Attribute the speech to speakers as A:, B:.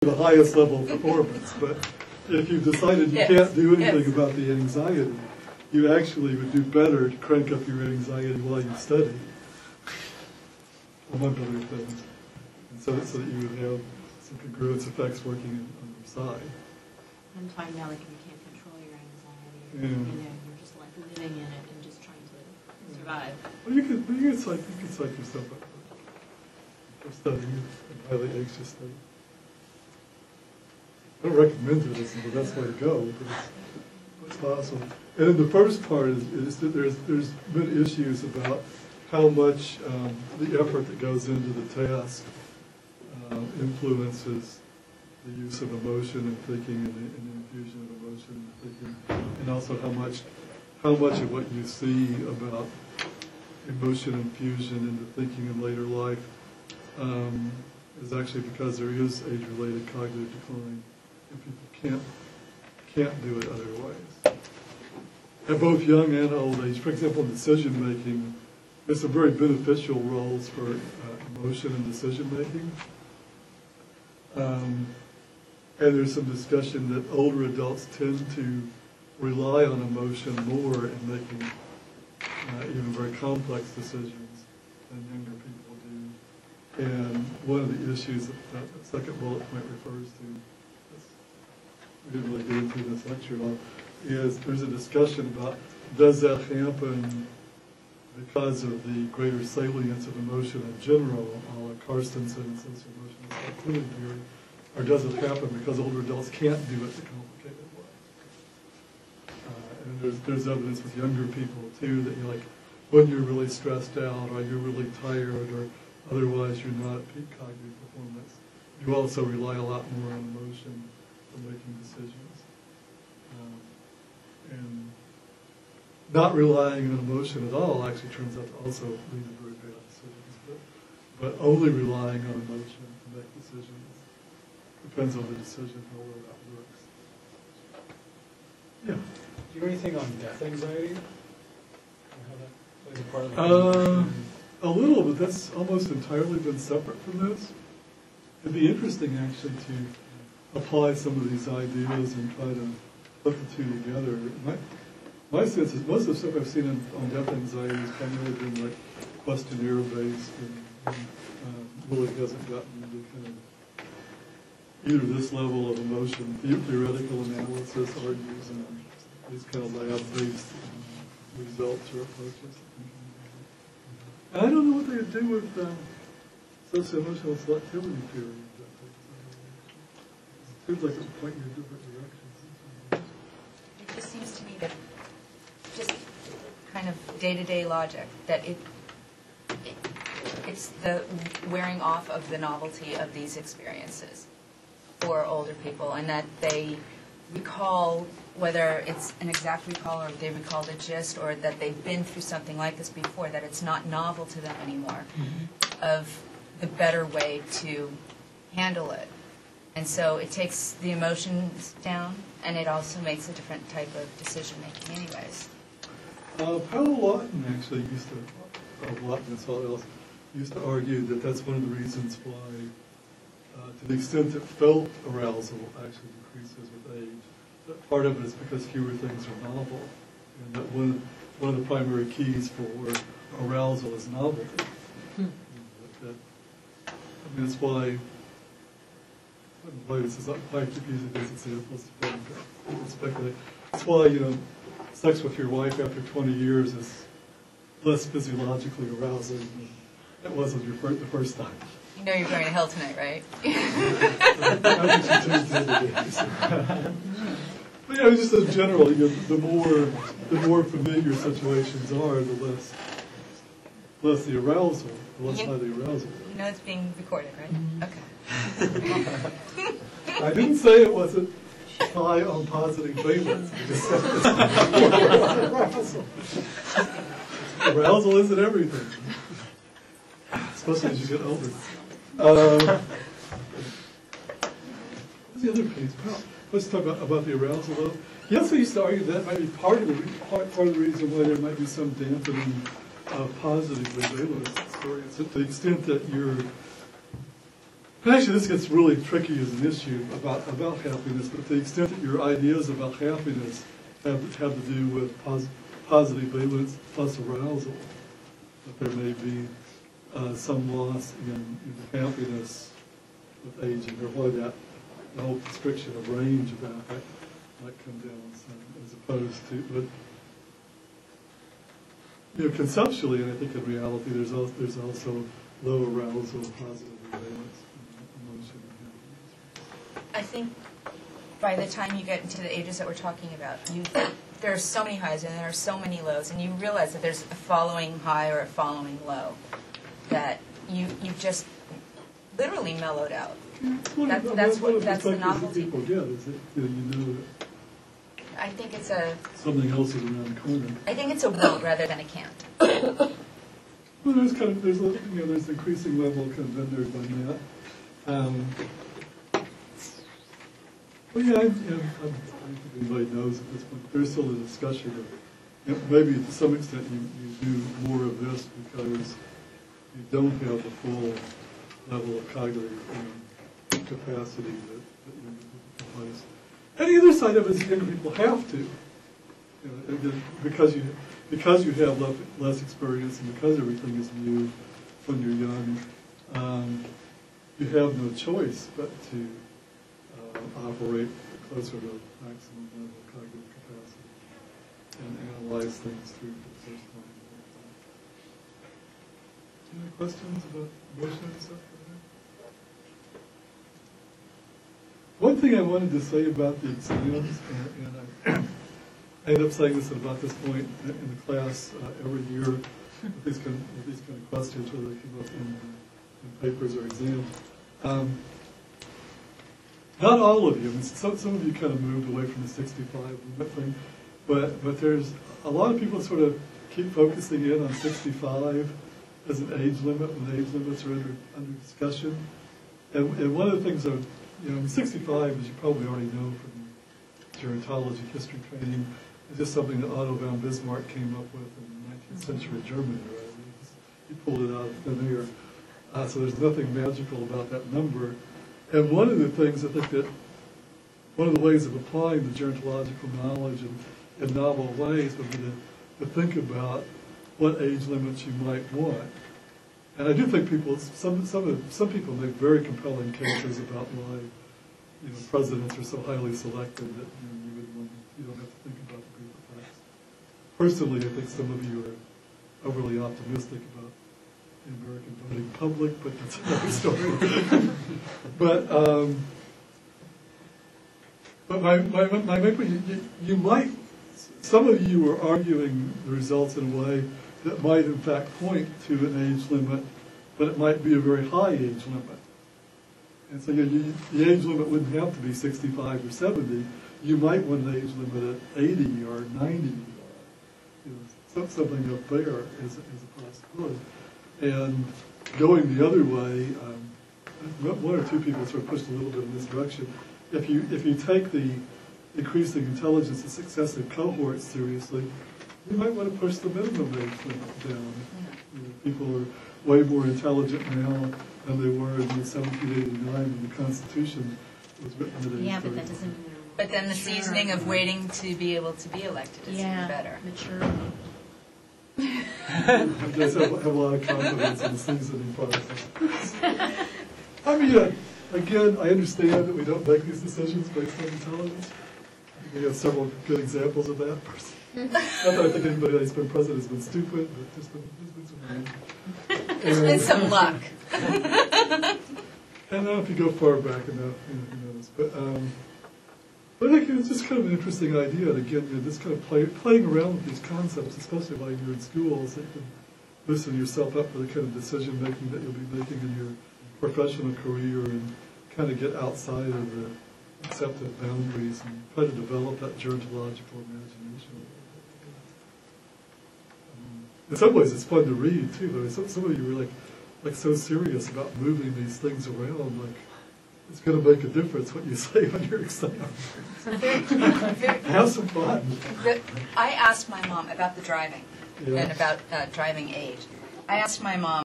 A: the highest level of performance. But if you've decided you can't do anything about the anxiety, you actually would do better to crank up your anxiety while you study, among other things, and so that you would have some congruence effects working on your side.
B: I'm talking about like if you can't control your anxiety, you're just like living in it and just trying to survive.
A: Well, you could psych yourself up for studying, highly anxious study. I don't recommend it as the best way to go, but it's possible. And then the first part is that there's been issues about how much the effort that goes into the task influences the use of emotion and thinking and the infusion of emotion and thinking, and also how much of what you see about emotion infusion into thinking in later life is actually because there is age-related cognitive decline, and people can't do it otherwise. At both young and old age, for example, in decision-making, there's some very beneficial roles for emotion and decision-making. And there's some discussion that older adults tend to rely on emotion more in making even very complex decisions than younger people do. And one of the issues that the second bullet point refers to, we didn't really get into this lecture at all, is there's a discussion about does that happen because of the greater salience of emotion in general, a la Carstensen and social emotional activity theory, or does it happen because older adults can't do it the complicated way? And there's evidence with younger people too that you're like, when you're really stressed out or you're really tired or otherwise you're not at peak cognitive performance, you also rely a lot more on emotion for making decisions. And not relying on emotion at all actually turns out to also lead to very bad decisions. But only relying on emotion to make decisions depends on the decision, how well that works. Yeah.
C: Do you know anything on death anxiety? Or how that plays a part of
A: a little, but that's almost entirely been separate from this. It'd be interesting actually to apply some of these ideas and try to put the two together. My sense is most of the stuff I've seen on death anxiety has primarily been like questionnaire-based and really hasn't gotten into kind of either this level of emotion, theoretical analysis, or using these kind of lab-based results or approaches. And I don't know what they would do with socio-emotional selectivity theory. It seems like it's pointing in different directions.
D: It just seems to me that just kind of day-to-day logic, that it's the wearing off of the novelty of these experiences for older people, and that they recall, whether it's an exact recall or they recall the gist or that they've been through something like this before, that it's not novel to them anymore, of the better way to handle it. And so it takes the emotions down, and it also makes a different type of decision-making anyways.
A: Paul Lawton actually used to, Lawton and someone else, used to argue that that's one of the reasons why, to the extent that felt arousal actually decreases with age, that part of it is because fewer things are novel, and that one of the primary keys for arousal is novelty. I mean, that's why. This is not quite using these examples to speculate. That's why, sex with your wife after 20 years is less physiologically arousing than it was with the first time.
D: You know you're going to hell tonight, right?
A: But just in general, the more familiar situations are, the less the arousal, the less high the arousal.
D: You know it's being recorded, right? Okay.
A: I didn't say it wasn't high on positive valence. I just said arousal. Arousal isn't everything, especially as you get older. What's the other piece? Well, let's talk about the arousal, though. He also used to argue that might be part of the reason why there might be some dampening of positive valence experience, to the extent that you're And actually, this gets really tricky as an issue about happiness, but to the extent that your ideas about happiness have to do with positive valence plus arousal, that there may be some loss in happiness with aging, or why that the whole description of range about that might come down some, as opposed to, but conceptually, and I think in reality, there's also low arousal, positive valence, emotion.
D: I think by the time you get into the ages that we're talking about, there are so many highs and there are so many lows, and you realize that there's a following high or a following low, that you've just literally mellowed out. That's the novelty.
A: People get is that you know that
D: I think it's
A: something else is around the corner.
D: I think it's a will rather than a can't.
A: Well, there's increasing level of kind of vendors on that. Well, yeah, I think everybody knows at this point. There's still a discussion of maybe to some extent you do more of this because you don't have the full level of cognitive capacity that you place. And the other side of it is younger people have to, because you have less experience and because everything is new when you're young, you have no choice but to operate closer to maximum level of cognitive capacity and analyze things through for the first time. Any questions about emotion and stuff? One thing I wanted to say about the exams, and I end up saying this at about this point in the class every year with these kind of questions, whether they come up in papers or exams. Not all of you. I mean, some of you kind of moved away from the 65 limit thing, but there's a lot of people sort of keep focusing in on 65 as an age limit when age limits are under discussion. And one of the things that 65, as you probably already know from gerontology history training, is just something that Otto von Bismarck came up with in 19th century Germany. Right? He pulled it out of thin air. So there's nothing magical about that number. And one of the things I think that one of the ways of applying the gerontological knowledge in novel ways would be to think about what age limits you might want. And I do think some people make very compelling cases about why presidents are so highly selected that you don't have to think about the group effects. Personally, I think some of you are overly optimistic about the American voting public, but that's another story. But my main point, you might, some of you are arguing the results in a way that might in fact point to an age limit, but it might be a very high age limit. And so the age limit wouldn't have to be 65 or 70. You might want an age limit at 80 or 90, something up there is a possibility. And going the other way, one or two people sort of pushed a little bit in this direction. If you take the increasing intelligence of successive cohorts seriously, you might want to push the minimum age limit down. People are way more intelligent now than they were in 1789 when the Constitution was written at age 30.
B: Yeah, but that doesn't mean
D: But then the seasoning of waiting to be able to be elected is even better.
B: Maturity.
A: I just have a lot of confidence in the seasoning process. I mean, again, I understand that we don't make these decisions based on intelligence. We have several good examples of that. Not that I think anybody that's been president has been stupid, but just there's been some range.
D: There's been some luck.
A: And if you go far back enough, who knows. But I think it's just kind of an interesting idea. And again, just kind of playing around with these concepts, especially while you're in school, so you can loosen yourself up for the kind of decision making that you'll be making in your professional career and kind of get outside of the accepted boundaries and try to develop that gerontological imagination. In some ways, it's fun to read too. Though some of you are like so serious about moving these things around, like it's going to make a difference what you say on your exam. Have some fun.
D: I asked my mom about the driving and about driving age. I asked my mom